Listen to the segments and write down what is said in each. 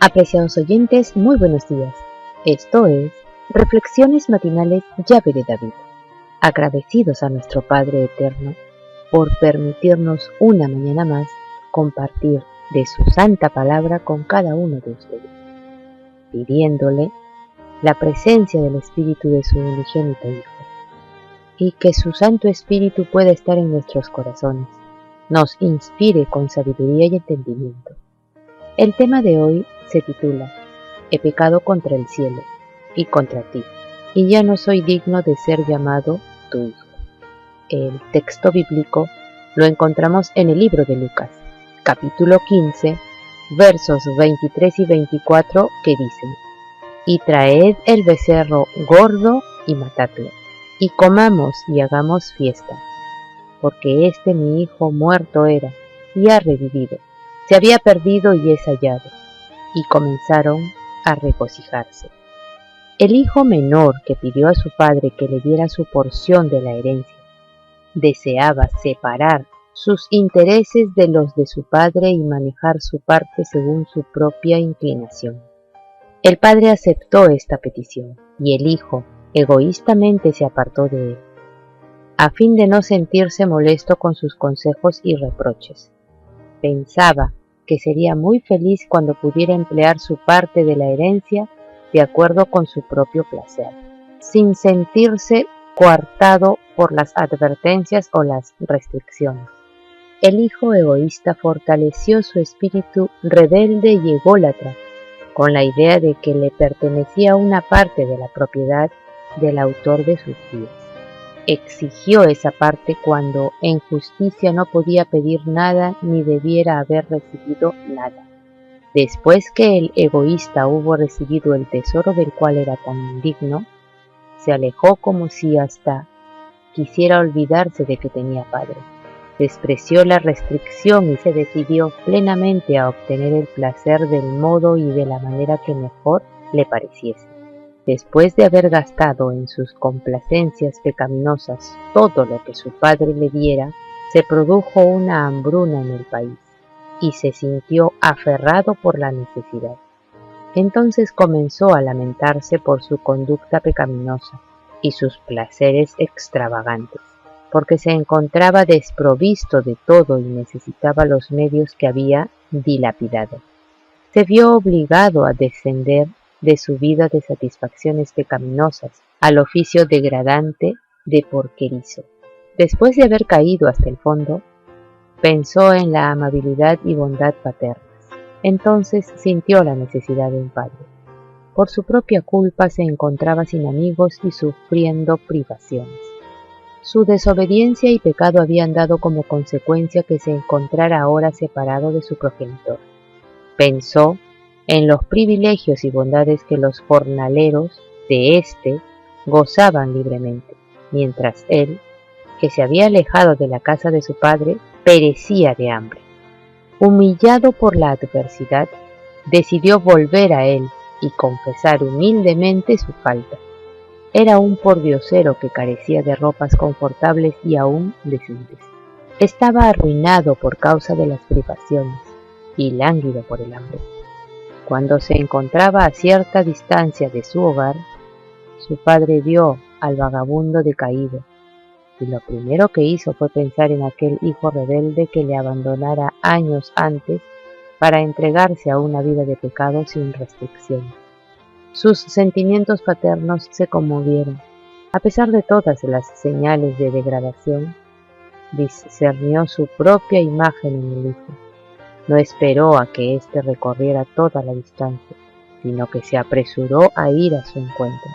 Apreciados oyentes, muy buenos días. Esto es Reflexiones Matinales Llave de David. Agradecidos a nuestro Padre Eterno por permitirnos una mañana más compartir de su santa palabra con cada uno de ustedes, pidiéndole la presencia del Espíritu de su unigénito Hijo, y que su Santo Espíritu pueda estar en nuestros corazones, nos inspire con sabiduría y entendimiento. El tema de hoy se titula He pecado contra el cielo y contra ti, y ya no soy digno de ser llamado tu hijo. El texto bíblico lo encontramos en el libro de Lucas, capítulo 15, versos 23 y 24, que dicen: Y traed el becerro gordo y matadlo, y comamos y hagamos fiesta, porque mi hijo muerto era, y ha revivido, se había perdido y es hallado. Y comenzaron a regocijarse. El hijo menor, que pidió a su padre que le diera su porción de la herencia, deseaba separar sus intereses de los de su padre y manejar su parte según su propia inclinación. El padre aceptó esta petición, y el hijo egoístamente se apartó de él, a fin de no sentirse molesto con sus consejos y reproches. Pensaba que sería muy feliz cuando pudiera emplear su parte de la herencia de acuerdo con su propio placer, sin sentirse coartado por las advertencias o las restricciones. El hijo egoísta fortaleció su espíritu rebelde y ególatra, con la idea de que le pertenecía una parte de la propiedad del autor de sus días. Exigió esa parte cuando en justicia no podía pedir nada ni debiera haber recibido nada. Después que el egoísta hubo recibido el tesoro del cual era tan indigno, se alejó como si hasta quisiera olvidarse de que tenía padre. Despreció la restricción y se decidió plenamente a obtener el placer del modo y de la manera que mejor le pareciese. Después de haber gastado en sus complacencias pecaminosas todo lo que su padre le diera, se produjo una hambruna en el país, y se sintió aferrado por la necesidad. Entonces comenzó a lamentarse por su conducta pecaminosa y sus placeres extravagantes, porque se encontraba desprovisto de todo y necesitaba los medios que había dilapidado. Se vio obligado a descender de su vida de satisfacciones pecaminosas al oficio degradante de porquerizo. Después de haber caído hasta el fondo, pensó en la amabilidad y bondad paternas. Entonces sintió la necesidad de un padre. Por su propia culpa se encontraba sin amigos y sufriendo privaciones. Su desobediencia y pecado habían dado como consecuencia que se encontrara ahora separado de su progenitor. Pensó en los privilegios y bondades que los jornaleros de gozaban libremente, mientras él, que se había alejado de la casa de su padre, perecía de hambre. Humillado por la adversidad, decidió volver a él y confesar humildemente su falta. Era un pordiosero que carecía de ropas confortables y aún decentes. Estaba arruinado por causa de las privaciones y lánguido por el hambre. Cuando se encontraba a cierta distancia de su hogar, su padre vio al vagabundo decaído, y lo primero que hizo fue pensar en aquel hijo rebelde que le abandonara años antes para entregarse a una vida de pecado sin restricción. Sus sentimientos paternos se conmovieron. A pesar de todas las señales de degradación, discernió su propia imagen en el hijo. No esperó a que éste recorriera toda la distancia, sino que se apresuró a ir a su encuentro.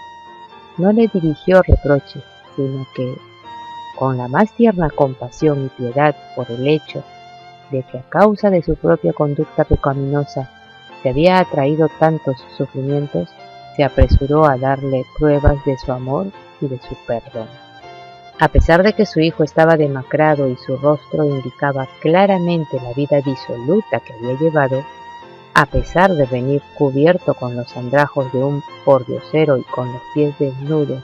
No le dirigió reproches, sino que, con la más tierna compasión y piedad por el hecho de que a causa de su propia conducta pecaminosa se había atraído tantos sufrimientos, se apresuró a darle pruebas de su amor y de su perdón. A pesar de que su hijo estaba demacrado y su rostro indicaba claramente la vida disoluta que había llevado, a pesar de venir cubierto con los andrajos de un pordiosero y con los pies desnudos,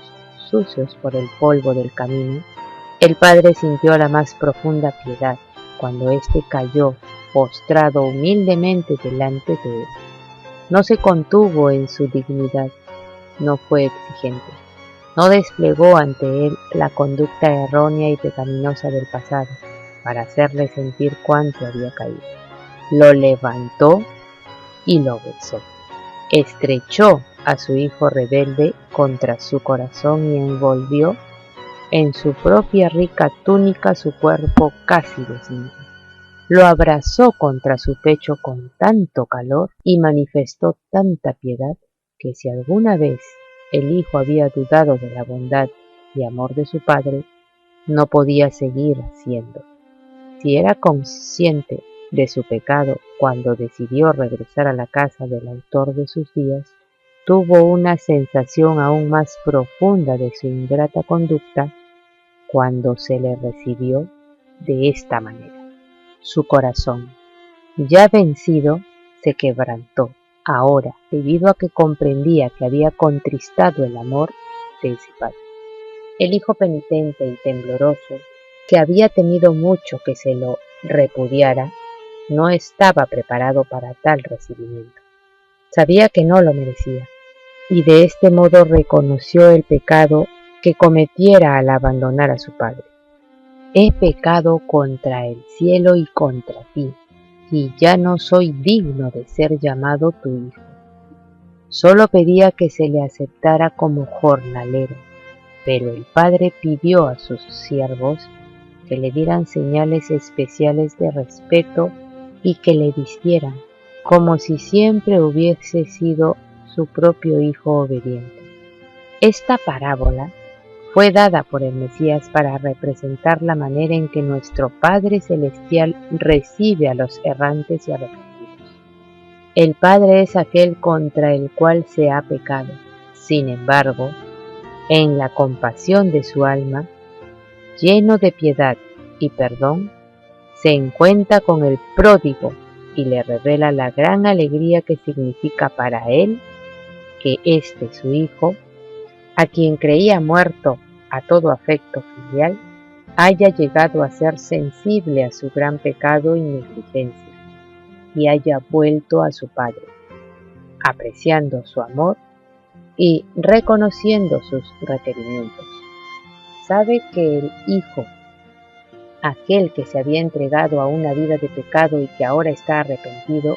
sucios por el polvo del camino, el padre sintió la más profunda piedad cuando éste cayó postrado humildemente delante de él. No se contuvo en su dignidad, no fue exigente, no desplegó ante él la conducta errónea y pecaminosa del pasado para hacerle sentir cuánto había caído. Lo levantó y lo besó. Estrechó a su hijo rebelde contra su corazón y envolvió en su propia rica túnica su cuerpo casi desnudo. Lo abrazó contra su pecho con tanto calor y manifestó tanta piedad que si alguna vez el hijo había dudado de la bondad y amor de su padre, no podía seguir haciendo. Si era consciente de su pecado cuando decidió regresar a la casa del autor de sus días, tuvo una sensación aún más profunda de su ingrata conducta cuando se le recibió de esta manera. Su corazón, ya vencido, se quebrantó ahora debido a que comprendía que había contristado el amor de ese padre. El hijo penitente y tembloroso, que había temido mucho que se lo repudiara, no estaba preparado para tal recibimiento. Sabía que no lo merecía, y de este modo reconoció el pecado que cometiera al abandonar a su padre. He pecado contra el cielo y contra ti, y ya no soy digno de ser llamado tu hijo. Solo pedía que se le aceptara como jornalero, pero el padre pidió a sus siervos que le dieran señales especiales de respeto y que le vistieran como si siempre hubiese sido su propio hijo obediente. Esta parábola fue dada por el Mesías para representar la manera en que nuestro Padre Celestial recibe a los errantes y arrepentidos. El Padre es aquel contra el cual se ha pecado. Sin embargo, en la compasión de su alma, lleno de piedad y perdón, se encuentra con el pródigo y le revela la gran alegría que significa para él que este su hijo, a quien creía muerto a todo afecto filial, haya llegado a ser sensible a su gran pecado y negligencia, y haya vuelto a su Padre, apreciando su amor y reconociendo sus requerimientos. Sabe que el Hijo, aquel que se había entregado a una vida de pecado y que ahora está arrepentido,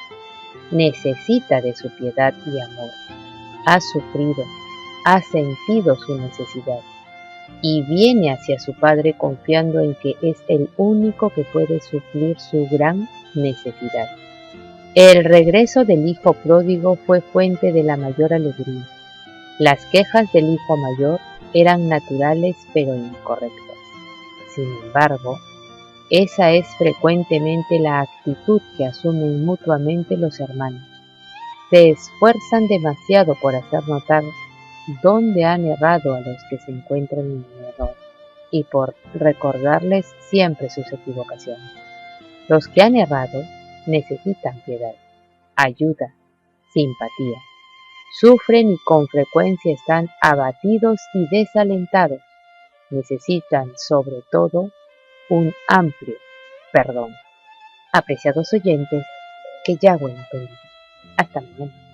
necesita de su piedad y amor. Ha sufrido, ha sentido su necesidad y viene hacia su Padre confiando en que es el único que puede suplir su gran necesidad. El regreso del hijo pródigo fue fuente de la mayor alegría. Las quejas del hijo mayor eran naturales pero incorrectas. Sin embargo, esa es frecuentemente la actitud que asumen mutuamente los hermanos. Se esfuerzan demasiado por hacer notar dónde han errado a los que se encuentran en el error y por recordarles siempre sus equivocaciones. Los que han errado necesitan piedad, ayuda, simpatía. Sufren y con frecuencia están abatidos y desalentados. Necesitan sobre todo un amplio perdón. Apreciados oyentes, que Yahweh los bendiga. Hasta mañana.